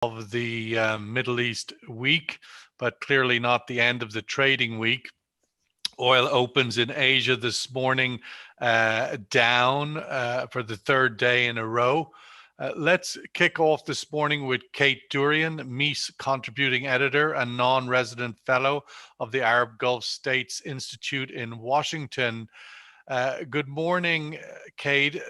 of the Middle East week, but clearly not the end of the trading week. Oil opens in Asia this morning down for the third day in a row. Let's kick off this morning with Kate Dourian, MEES contributing editor and non-resident fellow of the Arab Gulf States Institute in Washington. Good morning, Kate.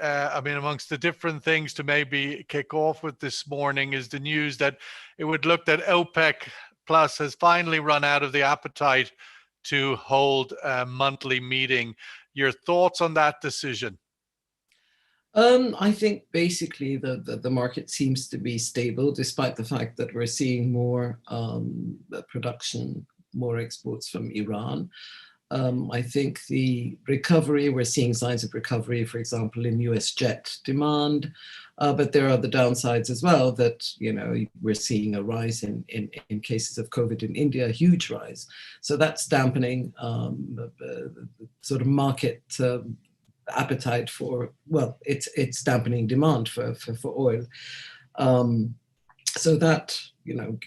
Amongst the different things to maybe kick off with this morning is the news that it would look that OPEC Plus has finally run out of the appetite to hold a monthly meeting. Your thoughts on that decision? I think basically the market seems to be stable, despite the fact that we're seeing more production, more exports from Iran. I think the recovery, we're seeing signs of recovery, for example, in US jet demand, but there are the downsides as well that, we're seeing a rise in cases of COVID in India, a huge rise. So that's dampening the sort of market appetite for, it's dampening demand for oil. So that,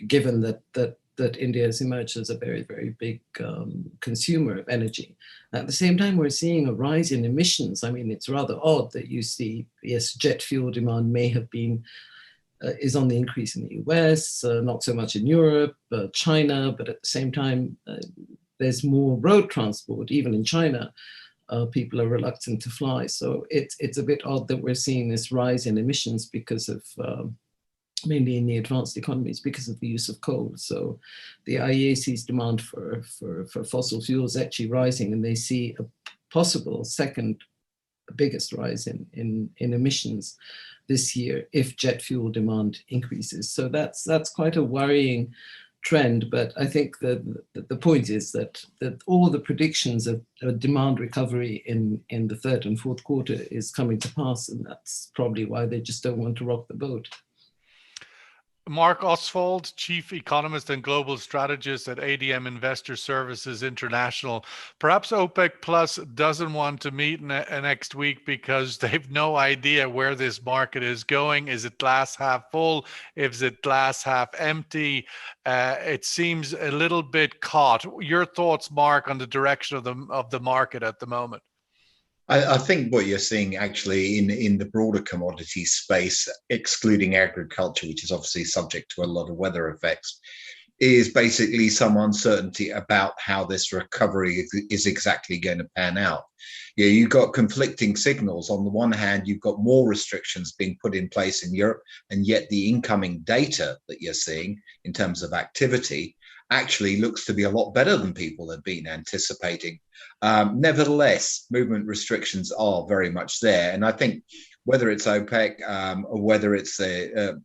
given that India has emerged as a very, very big consumer of energy. At the same time, we're seeing a rise in emissions. I mean, it's rather odd that you see, yes, jet fuel demand may have been, is on the increase in the US, not so much in Europe, China, but at the same time, there's more road transport, even in China. People are reluctant to fly. So it's a bit odd that we're seeing this rise in emissions because of, mainly in the advanced economies, because of the use of coal. So the IEA sees demand for fossil fuels actually rising, and they see a possible second biggest rise in emissions this year if jet fuel demand increases. So that's quite a worrying trend, but I think that the point is that all the predictions of a demand recovery in the third and fourth quarter is coming to pass, and that's probably why they just don't want to rock the boat. Marc Ostwald, Chief Economist and Global Strategist at ADM Investor Services International. Perhaps OPEC Plus doesn't want to meet next week because they've no idea where this market is going. Is it glass half full? Is it glass half empty? It seems a little bit caught. Your thoughts, Marc, on the direction of the market at the moment? I think what you're seeing actually in the broader commodity space, excluding agriculture, which is obviously subject to a lot of weather effects, is basically some uncertainty about how this recovery is exactly going to pan out. You've got conflicting signals. On the one hand, you've got more restrictions being put in place in Europe, and yet the incoming data that you're seeing in terms of activity actually looks to be a lot better than people had been anticipating. Nevertheless, movement restrictions are very much there. And I think whether it's OPEC or whether it's the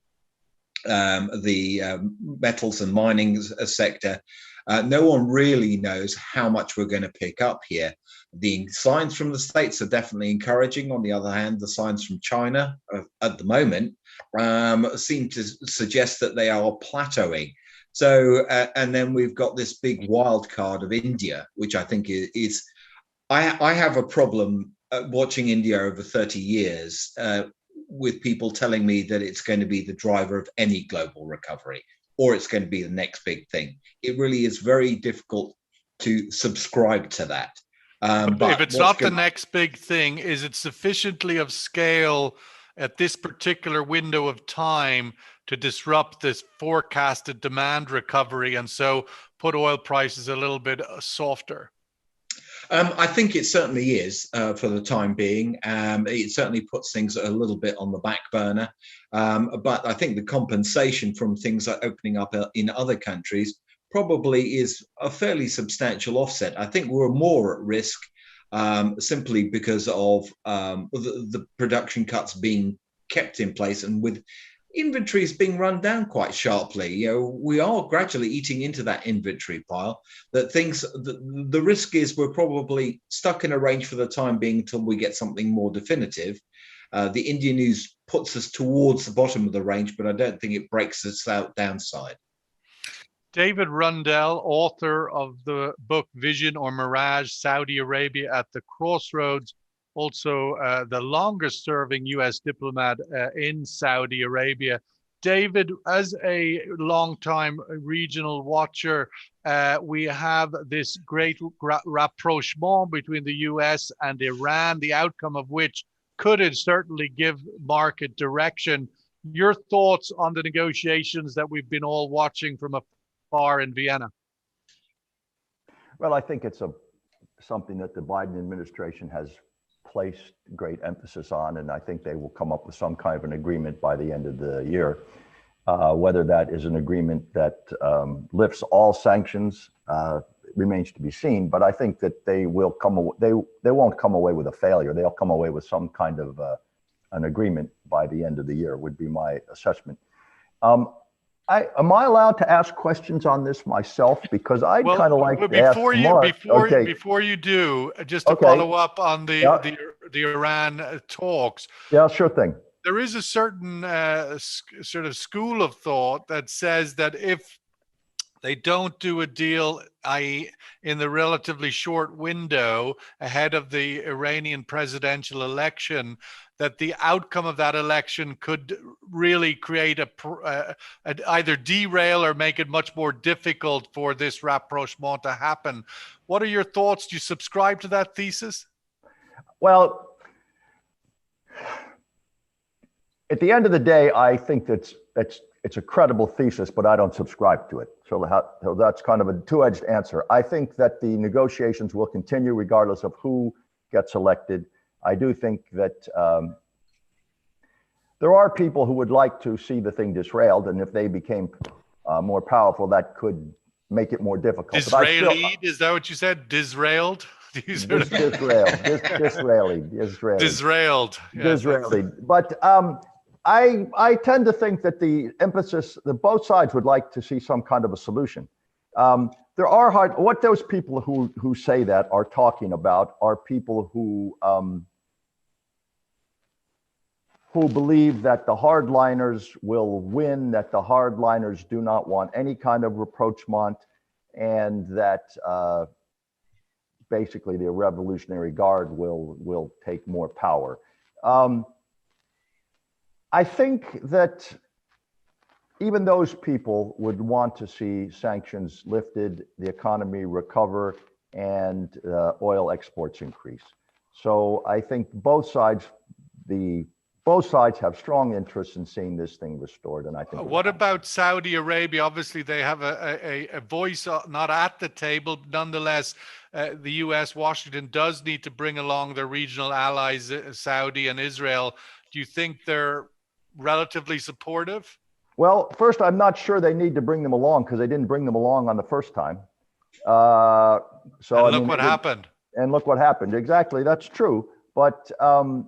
metals and mining sector, no one really knows how much we're going to pick up here. The signs from the States are definitely encouraging. On the other hand, the signs from China at the moment seem to suggest that they are plateauing. So, and then we've got this big wild card of India, which I think is I have a problem watching India over 30 years with people telling me that it's going to be the driver of any global recovery, or it's going to be the next big thing. It really is very difficult to subscribe to that. But if it's not the next big thing, is it sufficiently of scale at this particular window of time to disrupt this forecasted demand recovery and so put oil prices a little bit softer? I think it certainly is for the time being. It certainly puts things a little bit on the back burner. But I think the compensation from things like opening up in other countries probably is a fairly substantial offset. I think we're more at risk simply because of the production cuts being kept in place, and with inventories being run down quite sharply. We are gradually eating into that inventory pile. The risk is we're probably stuck in a range for the time being until we get something more definitive. The India news puts us towards the bottom of the range, but I don't think it breaks us out downside. David Rundell, author of the book Vision or Mirage, Saudi Arabia at the Crossroads, also the longest serving US diplomat in Saudi Arabia. David, as a long-time regional watcher, we have this great rapprochement between the US and Iran, the outcome of which could certainly give market direction. Your thoughts on the negotiations that we've been all watching from afar in Vienna? Well, I think it's something that the Biden administration has placed great emphasis on, and I think they will come up with some kind of an agreement by the end of the year. Whether that is an agreement that lifts all sanctions remains to be seen, but I think that they will they won't come away with a failure. They'll come away with some kind of an agreement by the end of the year, would be my assessment. Am I allowed to ask questions on this myself? Because I'd kind of like to ask Marc. Before you do, just to follow up on the Iran talks. Yeah, sure thing. There is a certain sort of school of thought that says that if they don't do a deal, i.e. in the relatively short window ahead of the Iranian presidential election, that the outcome of that election could really create either derail or make it much more difficult for this rapprochement to happen. What are your thoughts? Do you subscribe to that thesis? Well, at the end of the day, I think it's a credible thesis, but I don't subscribe to it. So that's kind of a two-edged answer. I think that the negotiations will continue regardless of who gets elected. I do think that there are people who would like to see the thing disrailed, and if they became more powerful, that could make it more difficult. Disrailed? Is that what you said? Disrailed? Disrailed. But I tend to think that the emphasis, that both sides would like to see some kind of a solution. What those people who say that are talking about are people who believe that the hardliners will win, that the hardliners do not want any kind of rapprochement, and that basically the Revolutionary Guard will take more power. I think that even those people would want to see sanctions lifted, the economy recover, and oil exports increase. So I think both sides have strong interest in seeing this thing restored. And I think. What about Saudi Arabia? Obviously, they have a voice not at the table. Nonetheless, the U.S., Washington does need to bring along their regional allies, Saudi and Israel. Do you think they're relatively supportive? Well, first, I'm not sure they need to bring them along because they didn't bring them along on the first time. Look what happened. And look what happened. Exactly, that's true. But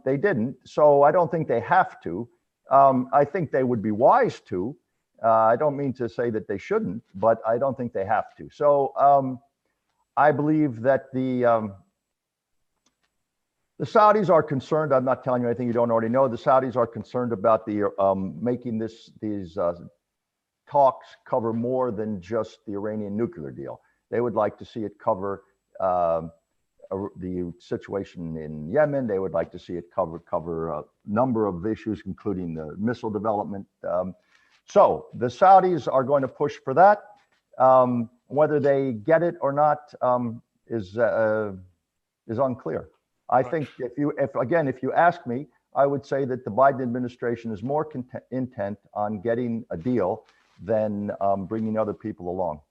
they didn't. So I don't think they have to. I think they would be wise to. I don't mean to say that they shouldn't, but I don't think they have to. So I believe that the Saudis are concerned. I'm not telling you anything you don't already know. The Saudis are concerned about making these talks cover more than just the Iranian nuclear deal. They would like to see it cover the situation in Yemen. They would like to see it cover a number of issues, including the missile development. So the Saudis are going to push for that. Whether they get it or not is unclear. I think if you ask me, I would say that the Biden administration is more intent on getting a deal than bringing other people along.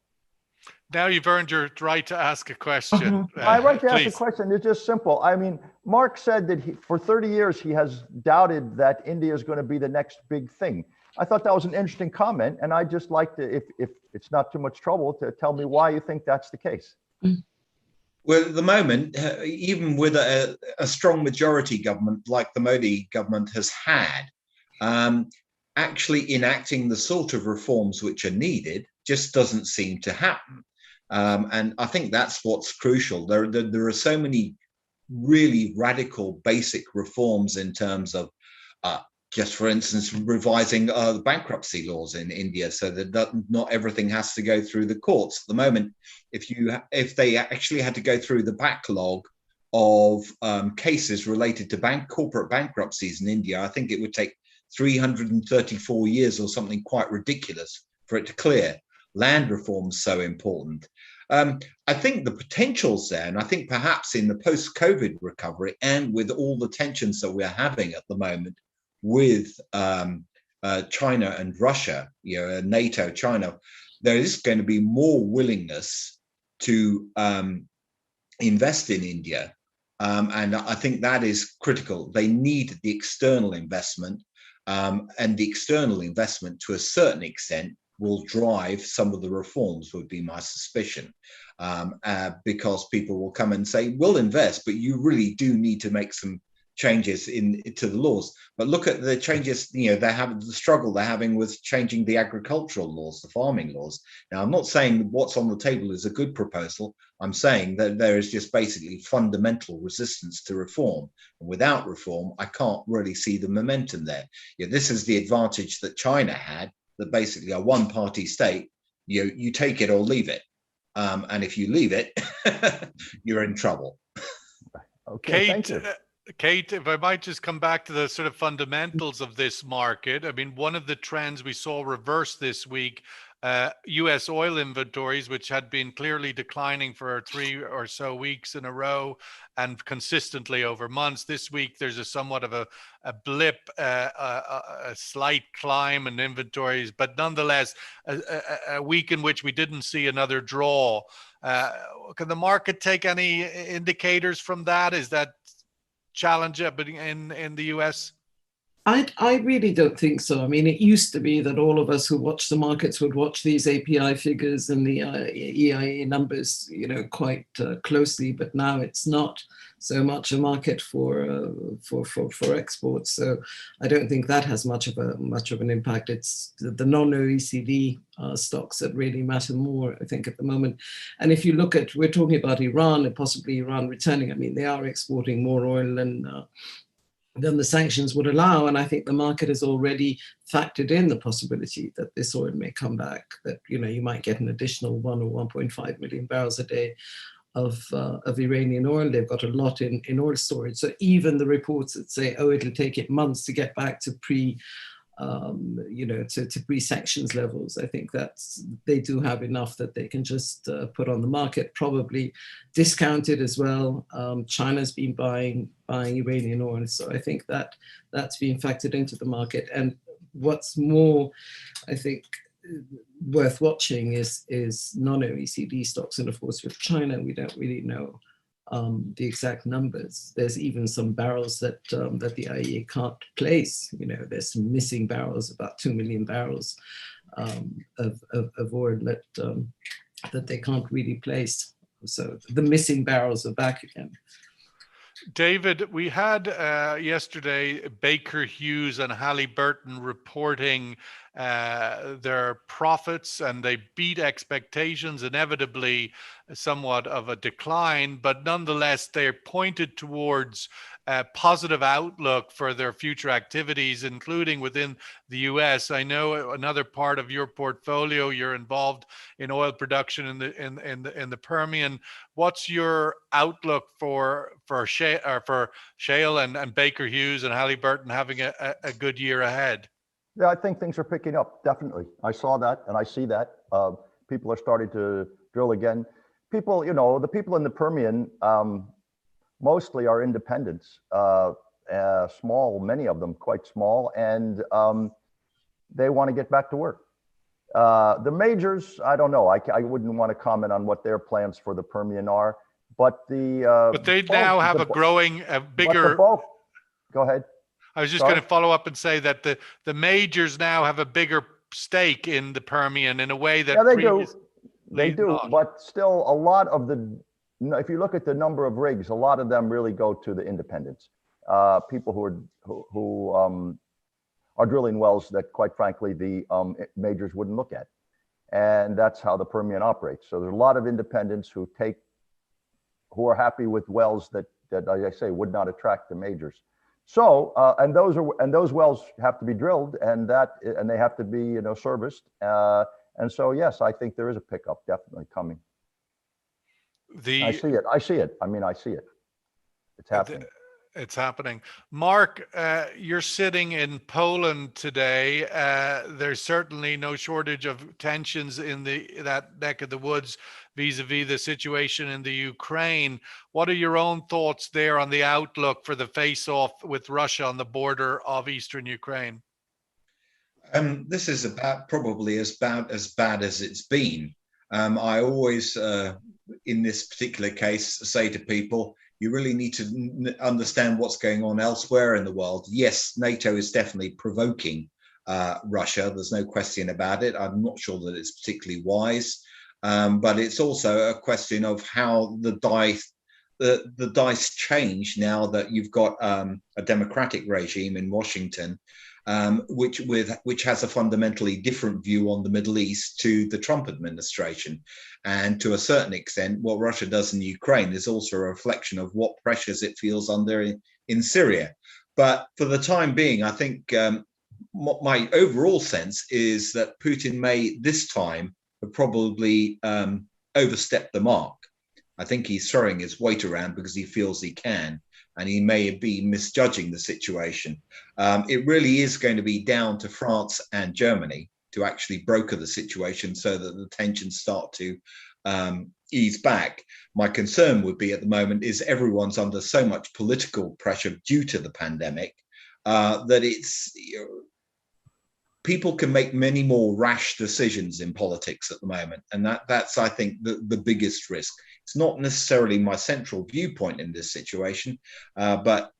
Now you've earned your right to ask a question. My right to ask a question is just simple. I mean, Marc said that for 30 years, he has doubted that India is going to be the next big thing. I thought that was an interesting comment. And I'd just like to, if it's not too much trouble, to tell me why you think that's the case. Well, at the moment, even with a strong majority government like the Modi government has had, actually enacting the sort of reforms which are needed just doesn't seem to happen. And I think that's what's crucial. There are so many really radical basic reforms in terms of just, for instance, revising the bankruptcy laws in India so that not everything has to go through the courts. At the moment, if they actually had to go through the backlog of cases related to corporate bankruptcies in India, I think it would take 334 years or something quite ridiculous for it to clear. Land reform's so important. I think the potential's there, and I think perhaps in the post-COVID recovery and with all the tensions that we're having at the moment with China and Russia, NATO, China, there is going to be more willingness to invest in India. And I think that is critical. They need the external investment, and the external investment to a certain extent will drive some of the reforms, would be my suspicion, because people will come and say, we'll invest, but you really do need to make some changes to the laws. But look at the changes, they have the struggle they're having with changing the agricultural laws, the farming laws. Now, I'm not saying what's on the table is a good proposal. I'm saying that there is just basically fundamental resistance to reform. And without reform, I can't really see the momentum there. This is the advantage that China had, that basically a one-party state, you take it or leave it. And if you leave it, you're in trouble. Okay, thank you. Kate, if I might just come back to the sort of fundamentals of this market. I mean, one of the trends we saw reverse this week, US oil inventories, which had been clearly declining for 3 or so weeks in a row and consistently over months. This week, there's a somewhat of a blip, a slight climb in inventories, but nonetheless, a week in which we didn't see another draw. Can the market take any indicators from that? Is that challenge in the US? I really don't think so. I mean, it used to be that all of us who watch the markets would watch these API figures and the EIA numbers, quite closely. But now it's not so much a market for exports. So I don't think that has much of an impact. It's the non-OECD stocks that really matter more, I think, at the moment. And if you look at, we're talking about Iran and possibly Iran returning. I mean, they are exporting more oil than the sanctions would allow. And I think the market has already factored in the possibility that this oil may come back, that, you might get an additional 1 or 1.5 million barrels a day of Iranian oil. They've got a lot in oil storage. So even the reports that say, it'll take it months to get back to pre-sanctions levels, I think they do have enough that they can just put on the market, probably discounted as well. China's been buying Iranian oil, so I think that's being factored into the market. And what's more, I think, worth watching is non-OECD stocks, and of course with China we don't really know the exact numbers. There's even some barrels that the IEA can't place. There's some missing barrels, about 2 million barrels of oil that they can't really place. So the missing barrels are back again. David, we had yesterday Baker Hughes and Halliburton reporting their profits, and they beat expectations, inevitably somewhat of a decline, but nonetheless they pointed towards a positive outlook for their future activities, including within the US. I know another part of your portfolio, you're involved in oil production in the Permian. What's your outlook for shale and Baker Hughes and Halliburton having a good year ahead? Yeah, I think things are picking up, definitely. I saw that and I see that. People are starting to drill again. People, the people in the Permian mostly are independents, small, many of them quite small, and they want to get back to work. The majors, I don't know. I wouldn't want to comment on what their plans for the Permian are, but but they now have a bigger. Go ahead. I was just going to follow up and say that the majors now have a bigger stake in the Permian in a way that they do, not. But still a lot of if you look at the number of rigs, a lot of them really go to the independents, people who are drilling wells that, quite frankly, the majors wouldn't look at. And that's how the Permian operates. So there's a lot of independents who are happy with wells that, as I say, would not attract the majors. So, and those wells have to be drilled, and they have to be, serviced. And so, yes, I think there is a pickup definitely coming. I see it. I mean, I see it. It's happening. It's happening. Marc, you're sitting in Poland today. There's certainly no shortage of tensions in that neck of the woods vis-a-vis the situation in the Ukraine. What are your own thoughts there on the outlook for the face-off with Russia on the border of eastern Ukraine? This is probably as bad as it's been. I always, in this particular case, say to people, you really need to understand what's going on elsewhere in the world. Yes, NATO is definitely provoking Russia. There's no question about it. I'm not sure that it's particularly wise, but it's also a question of how the dice change now that you've got a democratic regime in Washington, which has a fundamentally different view on the Middle East to the Trump administration. And to a certain extent, what Russia does in Ukraine is also a reflection of what pressures it feels under in Syria. But for the time being, I think my overall sense is that Putin may this time have probably overstepped the mark. I think he's throwing his weight around because he feels he can, and he may be misjudging the situation. It really is going to be down to France and Germany to actually broker the situation so that the tensions start to ease back. My concern would be at the moment is everyone's under so much political pressure due to the pandemic that it's, people can make many more rash decisions in politics at the moment. And that's, I think, the biggest risk. It's not necessarily my central viewpoint in this situation, but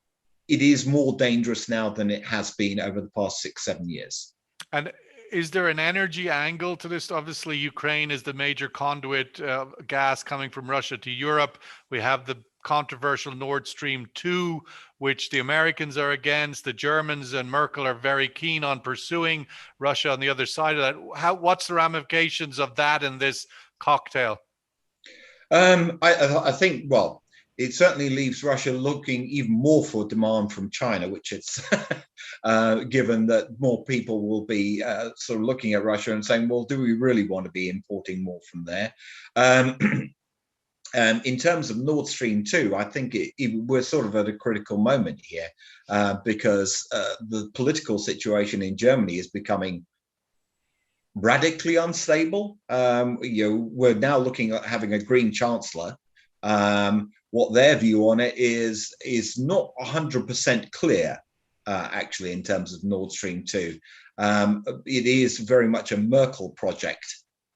it is more dangerous now than it has been over the past 6-7 years. And is there an energy angle to this? Obviously, Ukraine is the major conduit of gas coming from Russia to Europe. We have the controversial Nord Stream 2, which the Americans are against. The Germans and Merkel are very keen on pursuing. Russia on the other side of that. What's the ramifications of that in this cocktail? I think, well, it certainly leaves Russia looking even more for demand from China, which it's given that more people will be sort of looking at Russia and saying, well, do we really want to be importing more from there? In terms of Nord Stream 2, I think we're sort of at a critical moment here because the political situation in Germany is becoming radically unstable. We're now looking at having a Green Chancellor. What their view on it is not 100% clear, actually, in terms of Nord Stream 2. It is very much a Merkel project,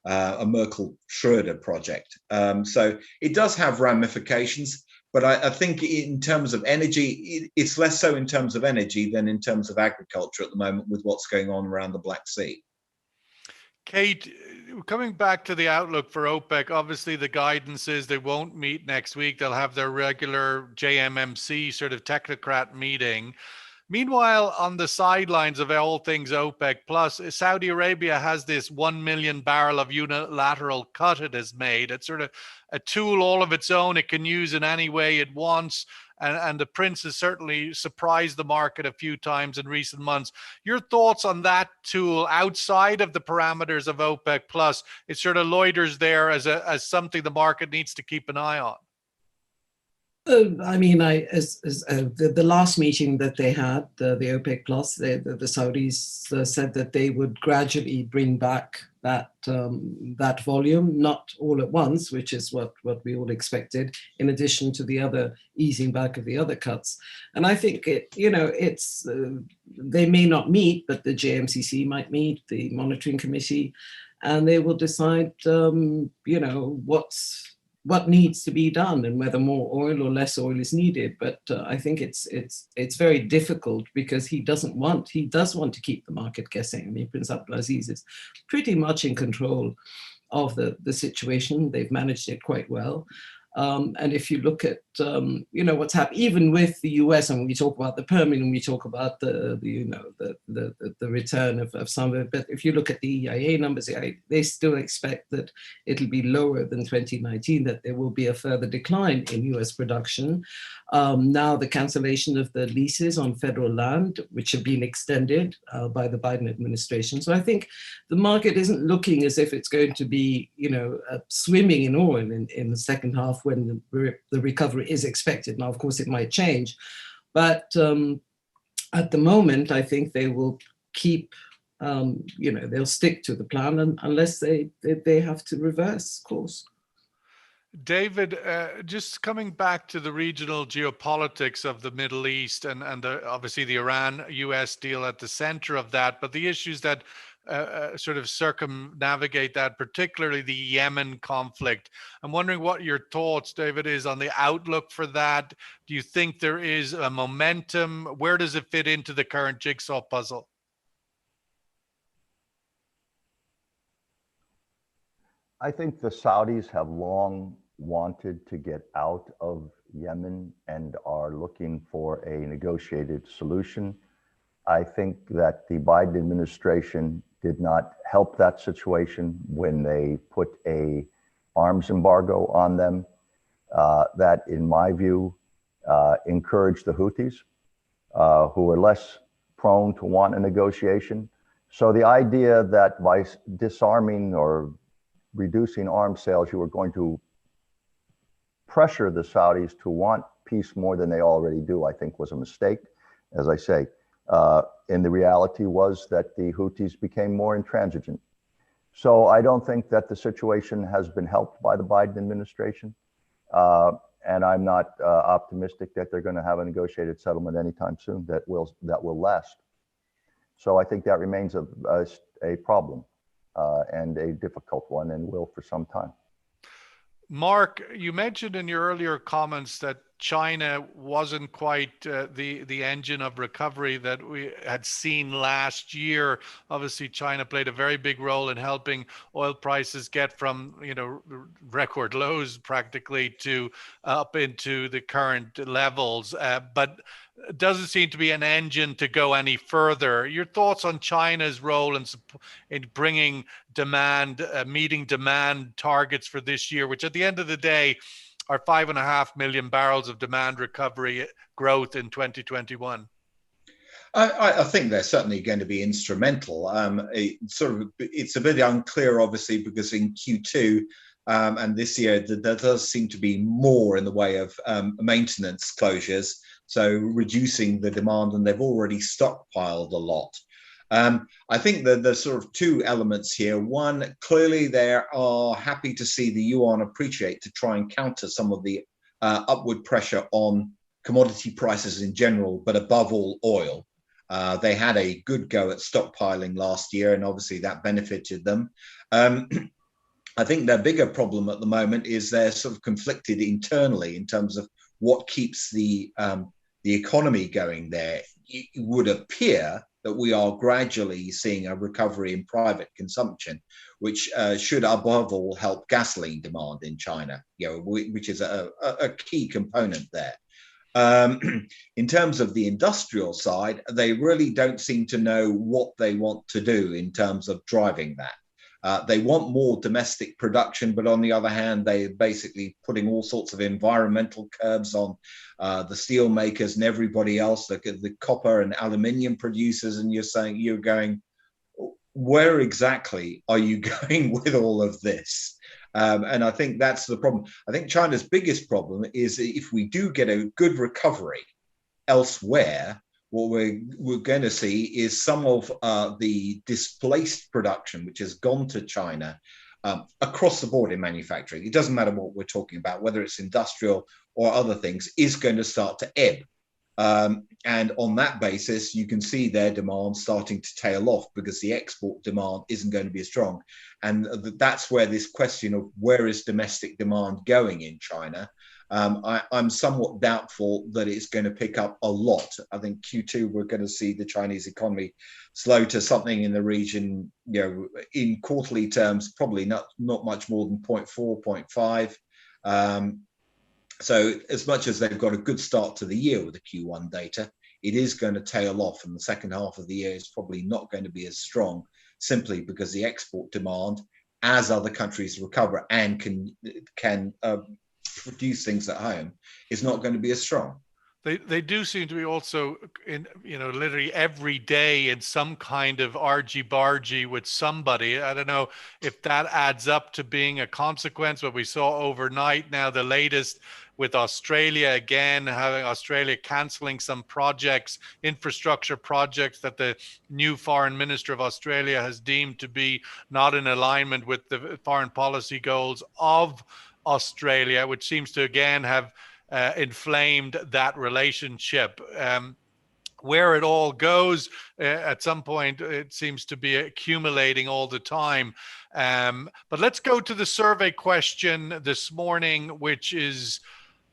a Merkel-Schröder project. So it does have ramifications, but I think in terms of energy, it's less so in terms of energy than in terms of agriculture at the moment with what's going on around the Black Sea. Kate, coming back to the outlook for OPEC, obviously the guidance is they won't meet next week. They'll have their regular JMMC sort of technocrat meeting. Meanwhile, on the sidelines of all things OPEC plus, Saudi Arabia has this 1 million barrel of unilateral cut it has made. It's sort of a tool all of its own. It can use in any way it wants. And the prince has certainly surprised the market a few times in recent months. Your thoughts on that tool outside of the parameters of OPEC plus? It sort of loiters there as something the market needs to keep an eye on. I mean, the last meeting that they had, the OPEC plus, the Saudis said that they would gradually bring back that volume, not all at once, which is what we all expected, in addition to the other easing back of the other cuts. And I think it's they may not meet, but the JMCC might meet, the monitoring committee, and they will decide, what needs to be done and whether more oil or less oil is needed. But I think it's very difficult because he does want to keep the market guessing. I mean, Prince Abdulaziz is pretty much in control of the situation. They've managed it quite well. And if you look at what's happened, even with the US, and we talk about the Permian, and we talk about the return of some of it, but if you look at the EIA numbers, they still expect that it'll be lower than 2019, that there will be a further decline in US production. Now the cancellation of the leases on federal land, which have been extended by the Biden administration. So I think the market isn't looking as if it's going to be, swimming in oil in the second half when the recovery is expected. Now, of course, it might change, But at the moment, I think they will keep, they'll stick to the plan unless they have to reverse course. David, just coming back to the regional geopolitics of the Middle East and obviously the Iran-US deal at the center of that, but the issues that sort of circumnavigate that, particularly the Yemen conflict. I'm wondering what your thoughts, David, is on the outlook for that. Do you think there is a momentum? Where does it fit into the current jigsaw puzzle? I think the Saudis have long wanted to get out of Yemen and are looking for a negotiated solution. I think that the Biden administration did not help that situation when they put a arms embargo on them. That, in my view, encouraged the Houthis, who are less prone to want a negotiation. So the idea that by disarming or reducing arms sales, you were going to pressure the Saudis to want peace more than they already do, I think was a mistake. As I say, and the reality was that the Houthis became more intransigent. So I don't think that the situation has been helped by the Biden administration. And I'm not optimistic that they're going to have a negotiated settlement anytime soon that will last. So I think that remains a problem and a difficult one, and will for some time. Marc, you mentioned in your earlier comments that China wasn't quite the engine of recovery that we had seen last year. Obviously, China played a very big role in helping oil prices get from record lows practically to up into the current levels. But it doesn't seem to be an engine to go any further. Your thoughts on China's role in bringing demand, meeting demand targets for this year, which at the end of the day are 5.5 million barrels of demand recovery growth in 2021? I think they're certainly going to be instrumental. It's a bit unclear, obviously, because in Q2 and this year, there does seem to be more in the way of maintenance closures, so reducing the demand, and they've already stockpiled a lot. I think that there's sort of two elements here. One, clearly they are happy to see the yuan appreciate to try and counter some of the upward pressure on commodity prices in general, but above all oil. They had a good go at stockpiling last year, and obviously that benefited them. I think their bigger problem at the moment is they're sort of conflicted internally in terms of what keeps the economy going there. It would appear that we are gradually seeing a recovery in private consumption, which should above all help gasoline demand in China, which is a key component there. In terms of the industrial side, they really don't seem to know what they want to do in terms of driving that. They want more domestic production, but on the other hand, they're basically putting all sorts of environmental curbs on the steel makers and everybody else, the copper and aluminium producers, and you're going, where exactly are you going with all of this? And I think that's the problem. I think China's biggest problem is if we do get a good recovery elsewhere, what we're going to see is some of the displaced production, which has gone to China across the board in manufacturing. It doesn't matter what we're talking about, whether it's industrial or other things, is going to start to ebb. And on that basis, you can see their demand starting to tail off because the export demand isn't going to be as strong. And that's where this question of where is domestic demand going in China, I'm somewhat doubtful that it's going to pick up a lot. I think Q2, we're going to see the Chinese economy slow to something in the region, in quarterly terms, probably not much more than 0.4, 0.5. So as much as they've got a good start to the year with the Q1 data, it is going to tail off, and the second half of the year is probably not going to be as strong, simply because the export demand, as other countries recover and can produce things at home, is not going to be as strong. They do seem to be also in, literally every day in some kind of argy-bargy with somebody. I don't know if that adds up to being a consequence, what we saw overnight. Now the latest with Australia, again, having Australia cancelling some projects, infrastructure projects that the new foreign minister of Australia has deemed to be not in alignment with the foreign policy goals of Australia, which seems to again have inflamed that relationship. Where it all goes, at some point, it seems to be accumulating all the time. But let's go to the survey question this morning, which is,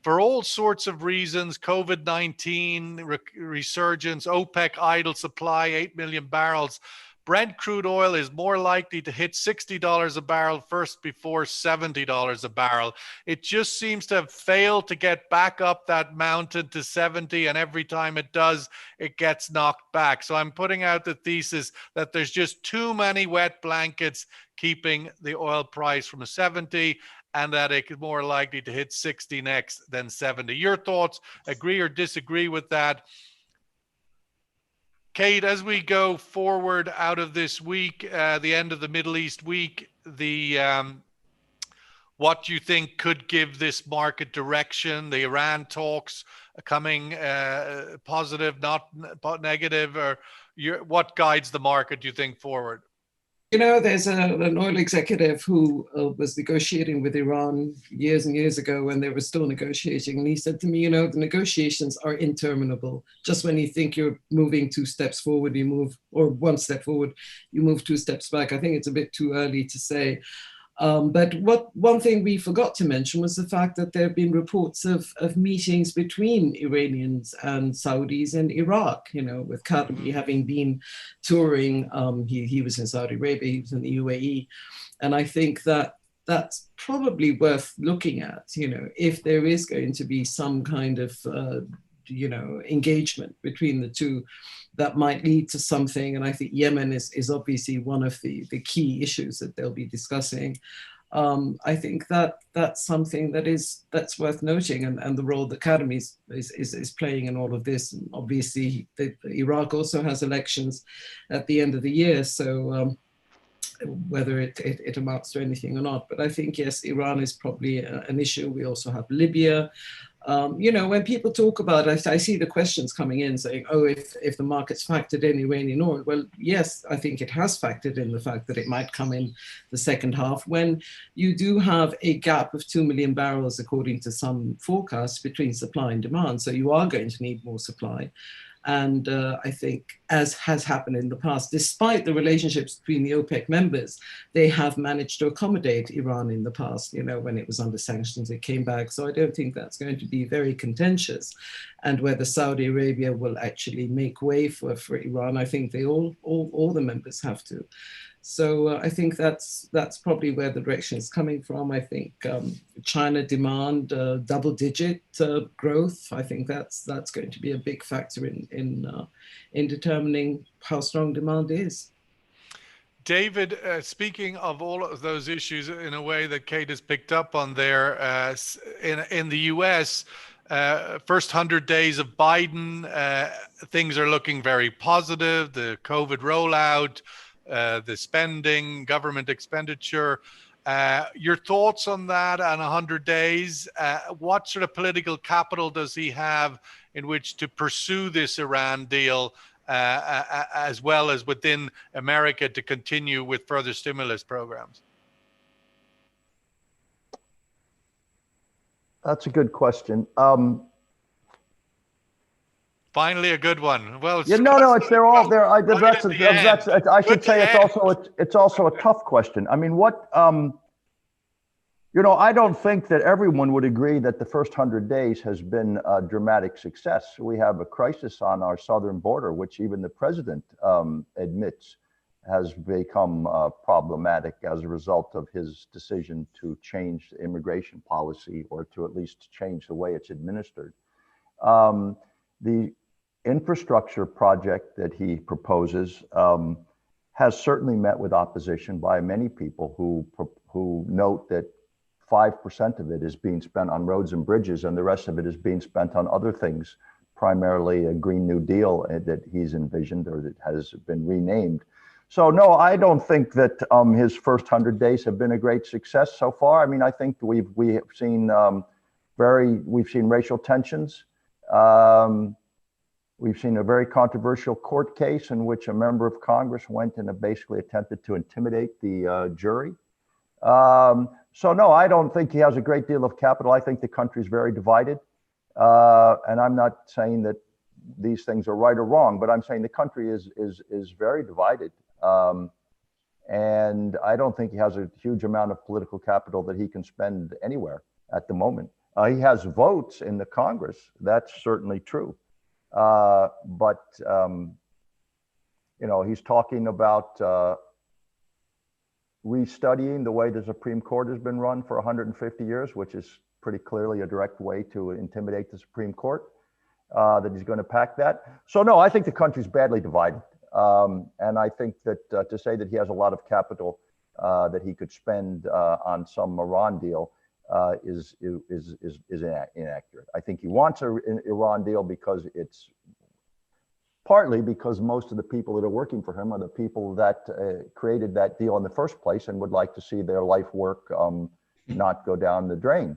for all sorts of reasons, COVID-19 resurgence, OPEC idle supply, 8 million barrels, Brent crude oil is more likely to hit $60 a barrel first before $70 a barrel. It just seems to have failed to get back up that mountain to 70, and every time it does, it gets knocked back. So I'm putting out the thesis that there's just too many wet blankets keeping the oil price from 70, and that it's more likely to hit 60 next than 70. Your thoughts, agree or disagree with that? Kate, as we go forward out of this week, the end of the Middle East week, what you think could give this market direction? The Iran talks coming positive, not negative, or what guides the market, do you think, forward? There's an oil executive who was negotiating with Iran years and years ago when they were still negotiating. And he said to me, the negotiations are interminable. Just when you think you're moving 2 steps forward, you move, or 1 step forward, you move 2 steps back. I think it's a bit too early to say. But one thing we forgot to mention was the fact that there have been reports of meetings between Iranians and Saudis in Iraq, with Kadhimi having been touring. He was in Saudi Arabia, he was in the UAE. And I think that that's probably worth looking at, if there is going to be some kind of, engagement between the two that might lead to something. And I think Yemen is obviously one of the key issues that they'll be discussing. I think that's something that's worth noting, and the role that Kadhimi is playing in all of this. And obviously, Iraq also has elections at the end of the year, so whether it amounts to anything or not. But I think, yes, Iran is probably an issue. We also have Libya. When people talk about it, I see the questions coming in saying, oh, if the market's factored in Iranian oil. Well, yes, I think it has factored in the fact that it might come in the second half when you do have a gap of 2 million barrels, according to some forecasts, between supply and demand. So you are going to need more supply. And I think, as has happened in the past, despite the relationships between the OPEC members, they have managed to accommodate Iran in the past. When it was under sanctions, it came back. So I don't think that's going to be very contentious. And whether Saudi Arabia will actually make way for Iran, I think all the members have to. So I think that's probably where the direction is coming from. I think China demand double-digit growth. I think that's going to be a big factor in determining how strong demand is. David, speaking of all of those issues in a way that Kate has picked up on there, in the U.S., first 100 days of Biden, things are looking very positive. The COVID rollout, the spending, government expenditure. Your thoughts on that on 100 days? What sort of political capital does he have in which to pursue this Iran deal, as well as within America to continue with further stimulus programs? That's a good question. Finally, a good one. Well, they're all there. I should say it's also a tough question. I mean, I don't think that everyone would agree that the first 100 days has been a dramatic success. We have a crisis on our southern border, which even the president admits has become problematic as a result of his decision to change the immigration policy, or to at least change the way it's administered. The infrastructure project that he proposes has certainly met with opposition by many people who note that 5% of it is being spent on roads and bridges, and the rest of it is being spent on other things primarily a Green New Deal that he's envisioned or that has been renamed. So no, I don't think that his first 100 days have been a great success so far. I mean, I think we have seen we've seen racial tensions. We've seen a very controversial court case in which a member of Congress went and basically attempted to intimidate the jury. So no, I don't think he has a great deal of capital. I think the country is very divided. And I'm not saying that these things are right or wrong, but I'm saying the country is very divided. And I don't think he has a huge amount of political capital that he can spend anywhere at the moment. He has votes in the Congress. That's certainly true. But he's talking about restudying the way the Supreme Court has been run for 150 years, which is pretty clearly a direct way to intimidate the Supreme Court, that he's going to pack that. So no, I think the country's badly divided. And I think that to say that he has a lot of capital that he could spend on some Iran deal is inaccurate. I think he wants an Iran deal because it's partly because most of the people that are working for him are the people that created that deal in the first place and would like to see their life work not go down the drain.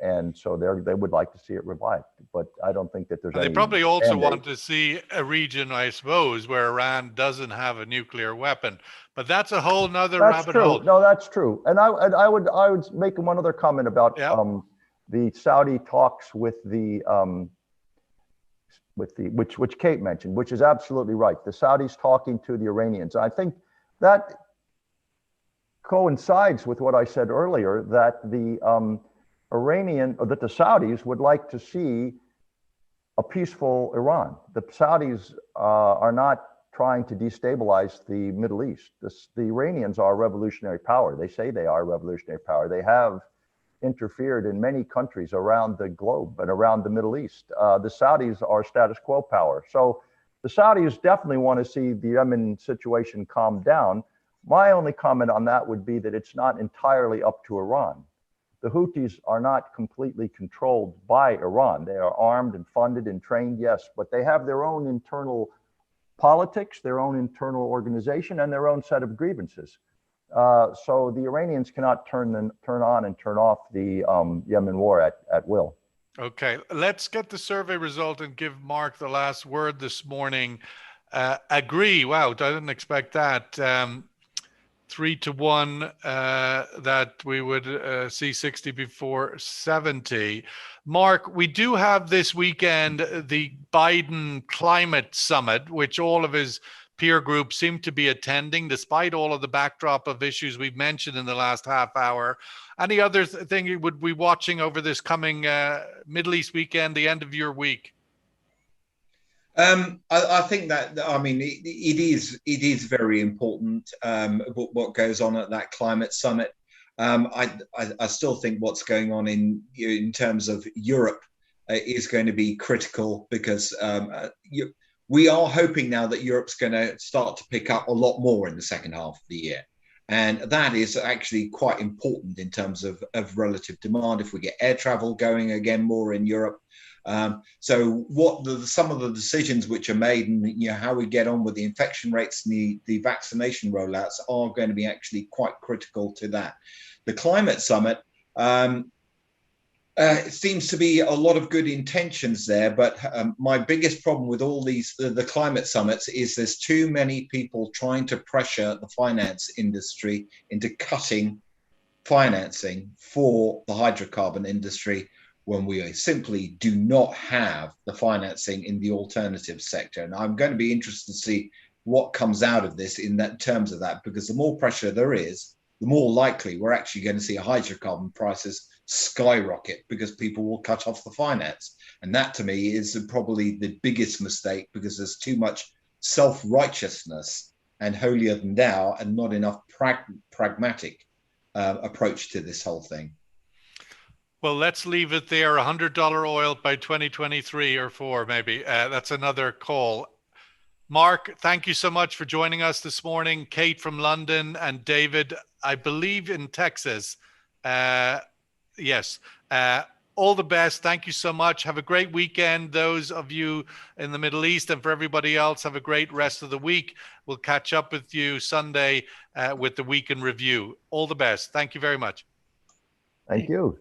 And so they would like to see it revived, but I don't think that there's. They probably also want to see a region, I suppose, where Iran doesn't have a nuclear weapon. But that's a whole nother rabbit hole. No, that's true. And I would make one other comment about the Saudi talks with which Kate mentioned, which is absolutely right. The Saudis talking to the Iranians. I think that coincides with what I said earlier, that the that the Saudis would like to see a peaceful Iran. The Saudis are not trying to destabilize the Middle East. The Iranians are a revolutionary power. They say they are a revolutionary power. They have interfered in many countries around the globe and around the Middle East. The Saudis are status quo power. So the Saudis definitely want to see the Yemen situation calm down. My only comment on that would be that it's not entirely up to Iran. The Houthis are not completely controlled by Iran. They are armed and funded and trained, yes, but they have their own internal politics, their own internal organization, and their own set of grievances. So the Iranians cannot turn on and turn off the Yemen war at will. Okay, let's get the survey result and give Marc the last word this morning. Agree. Wow, I didn't expect that. 3-1 that we would see 60 before 70. Marc, we do have this weekend the Biden Climate Summit, which all of his peer groups seem to be attending, despite all of the backdrop of issues we've mentioned in the last half hour. Any other thing you would be watching over this coming Middle East weekend, the end of your week? I think that, I mean, it is very important what goes on at that climate summit. I still think what's going on in terms of Europe is going to be critical, because we are hoping now that Europe's going to start to pick up a lot more in the second half of the year. And that is actually quite important in terms of relative demand. If we get air travel going again more in Europe, so what some of the decisions which are made, and how we get on with the infection rates and the vaccination rollouts are going to be actually quite critical to that. The climate summit, it seems to be a lot of good intentions there, but my biggest problem with all the climate summits is there's too many people trying to pressure the finance industry into cutting financing for the hydrocarbon industry, when we simply do not have the financing in the alternative sector. And I'm going to be interested to see what comes out of this in terms of that, because the more pressure there is, the more likely we're actually going to see hydrocarbon prices skyrocket, because people will cut off the finance. And that, to me, is probably the biggest mistake, because there's too much self-righteousness and holier than thou, and not enough pragmatic approach to this whole thing. Well, let's leave it there. $100 oil by 2023 or 4, maybe. That's another call. Marc, thank you so much for joining us this morning. Kate from London and David, I believe in Texas. Yes. All the best. Thank you so much. Have a great weekend, those of you in the Middle East, and for everybody else, have a great rest of the week. We'll catch up with you Sunday with the week in review. All the best. Thank you very much. Thank you.